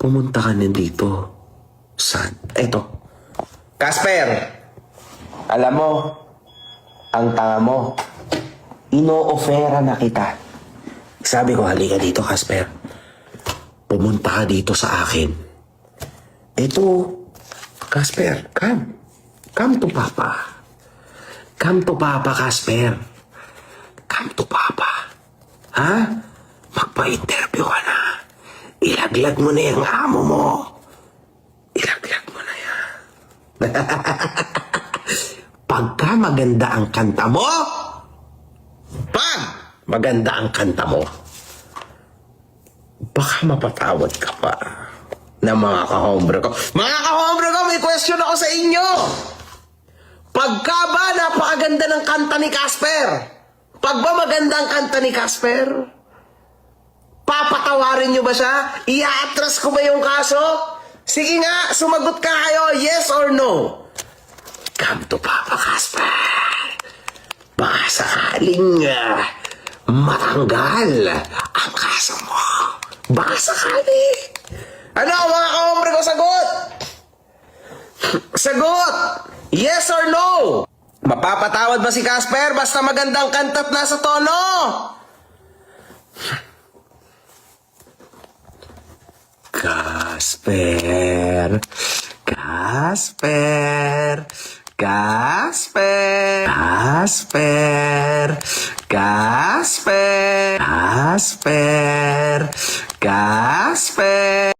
pumunta ka na dito. Saan? Eto. Casper! Alam mo, ang tanga mo, ino-offera na kita. Sabi ko, halika dito, Casper. Pumunta ka dito sa akin. Eto, Casper, come. Come to Papa. Come to Papa, Casper. Come to Papa. Ha? Magpa-interview ka na. Ilaglag mo na yung amo mo. Ilaglag mo na yan. Pagka maganda ang kanta mo, pag maganda ang kanta mo, baka mapatawad ka pa ng mga kahombre ko. Mga kahombre ko, may question ako sa inyo. Pagka ba napakaganda ng kanta ni Casper? Pag ba maganda ang kanta ni Casper? Papatawarin nyo ba siya? Ia-atras ko ba yung kaso? Sige nga, sumagot ka kayo, yes or no? Come to Papa, Casper. Baka sakaling matanggal ang kaso mo. Baka sakali. Ano, mga kahombre ko, sagot? Sagot! Yes or no? Mapapatawad ba si Casper basta magandang kanta't nasa tono? Casper, Casper, Casper, Casper, Casper, Casper, Casper.